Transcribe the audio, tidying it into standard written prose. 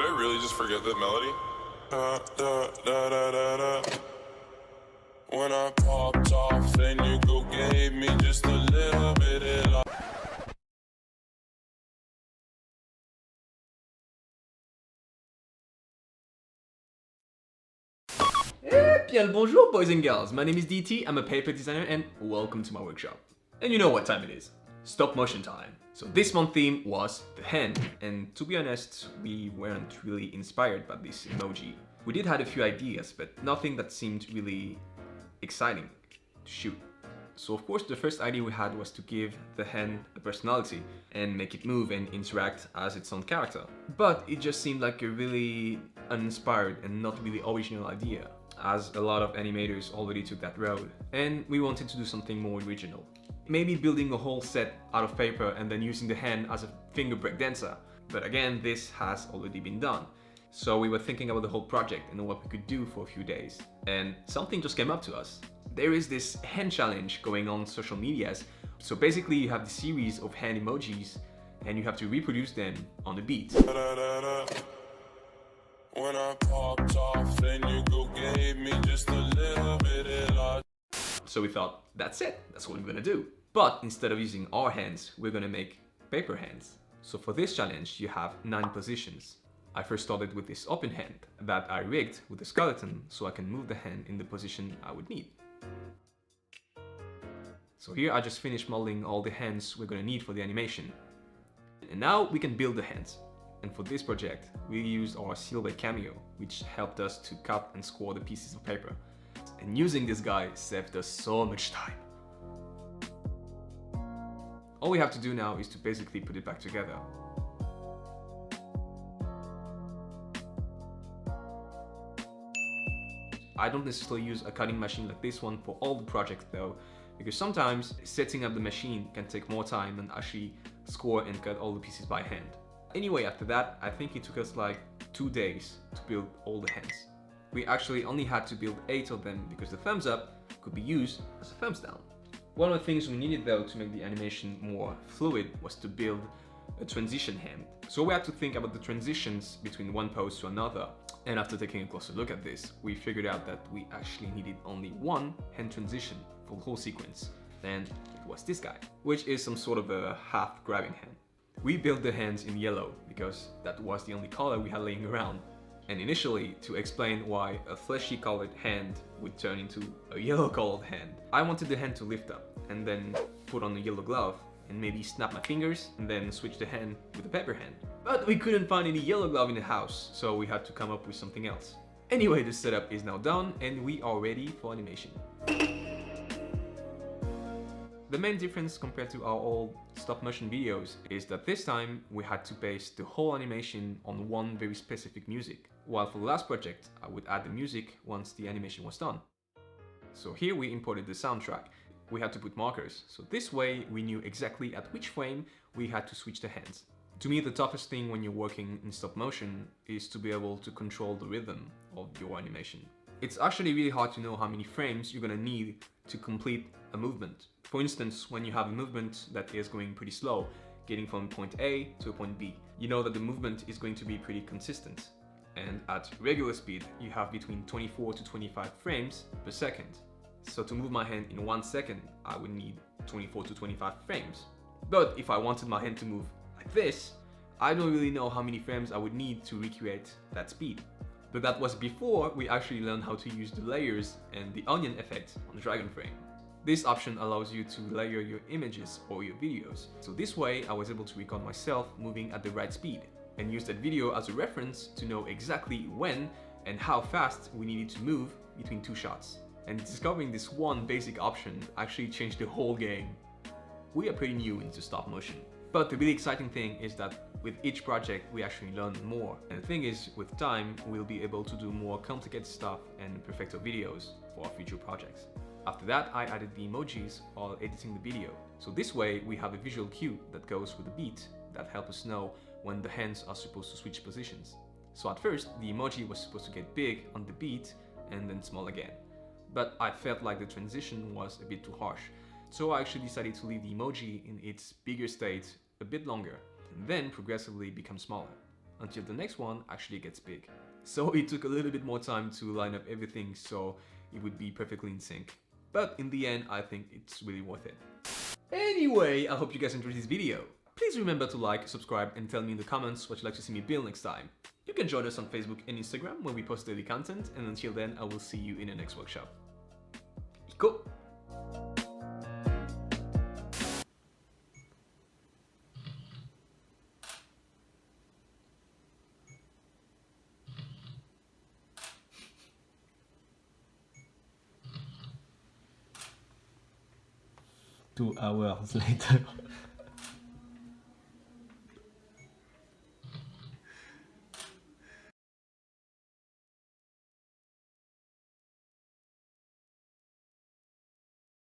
Did I really just forget that melody? When I popped off, then you go gave me just a little bit of love. Bien le bonjour, boys and girls. My name is DT, I'm a paper designer, and welcome to my workshop. And you know what time it is. Stop motion time. So this month's theme was the hand, and to be honest, we weren't really inspired by this emoji. We did have a few ideas, but nothing that seemed really exciting to shoot. So of course the first idea we had was to give the hand a personality and make it move and interact as its own character. But it just seemed like a really uninspired and not really original idea, as a lot of animators already took that road, and we wanted to do something more original. Maybe building a whole set out of paper and then using the hand as a finger break dancer. But again, this has already been done. So we were thinking about the whole project and what we could do for a few days. And something just came up to us. There is this hand challenge going on social medias. So basically you have the series of hand emojis and you have to reproduce them on the beat. When I popped off, then you go gave me just a little bit of love. So we thought, that's it, that's what we're gonna do. But instead of using our hands, we're gonna make paper hands. So for this challenge, you have 9 positions. I first started with this open hand that I rigged with a skeleton so I can move the hand in the position I would need. So here I just finished modeling all the hands we're gonna need for the animation. And now we can build the hands. And for this project, we used our silver cameo, which helped us to cut and score the pieces of paper. And using this guy saved us so much time. All we have to do now is to basically put it back together. I don't necessarily use a cutting machine like this one for all the projects though, because sometimes setting up the machine can take more time than actually score and cut all the pieces by hand. Anyway, after that, I think it took us like 2 days to build all the hands. We actually only had to build 8 of them because the thumbs up could be used as a thumbs down. One of the things we needed though to make the animation more fluid was to build a transition hand. So we had to think about the transitions between one pose to another. And after taking a closer look at this, we figured out that we actually needed only one hand transition for the whole sequence. And it was this guy, which is some sort of a half grabbing hand. We built the hands in yellow because that was the only color we had laying around. And initially, to explain why a fleshy colored hand would turn into a yellow colored hand, I wanted the hand to lift up and then put on a yellow glove and maybe snap my fingers and then switch the hand with a paper hand. But we couldn't find any yellow glove in the house, so we had to come up with something else. Anyway, the setup is now done and we are ready for animation. The main difference compared to our old stop motion videos is that this time we had to base the whole animation on one very specific music, while for the last project I would add the music once the animation was done. So here we imported the soundtrack. We had to put markers, so this way we knew exactly at which frame we had to switch the hands. To me, the toughest thing when you're working in stop motion is to be able to control the rhythm of your animation. It's actually really hard to know how many frames you're gonna need to complete a movement. For instance, when you have a movement that is going pretty slow, getting from point A to a point B, you know that the movement is going to be pretty consistent. And at regular speed, you have between 24 to 25 frames per second. So to move my hand in 1 second, I would need 24 to 25 frames. But if I wanted my hand to move like this, I don't really know how many frames I would need to recreate that speed. But that was before we actually learned how to use the layers and the onion effect on the dragon frame. This option allows you to layer your images or your videos. So this way I was able to record myself moving at the right speed and use that video as a reference to know exactly when and how fast we needed to move between 2 shots. And discovering this one basic option actually changed the whole game. We are pretty new into stop motion. But the really exciting thing is that with each project we actually learn more. And the thing is, with time, we'll be able to do more complicated stuff and perfecto videos for our future projects. After that, I added the emojis while editing the video. So this way we have a visual cue that goes with the beat that helps us know when the hands are supposed to switch positions. So at first, the emoji was supposed to get big on the beat and then small again. But I felt like the transition was a bit too harsh. So I actually decided to leave the emoji in its bigger state a bit longer, and then progressively become smaller, until the next one actually gets big. So it took a little bit more time to line up everything so it would be perfectly in sync. But in the end, I think it's really worth it. Anyway, I hope you guys enjoyed this video. Please remember to like, subscribe, and tell me in the comments what you'd like to see me build next time. You can join us on Facebook and Instagram where we post daily content, and until then, I will see you in the next workshop. Go! Two hours later.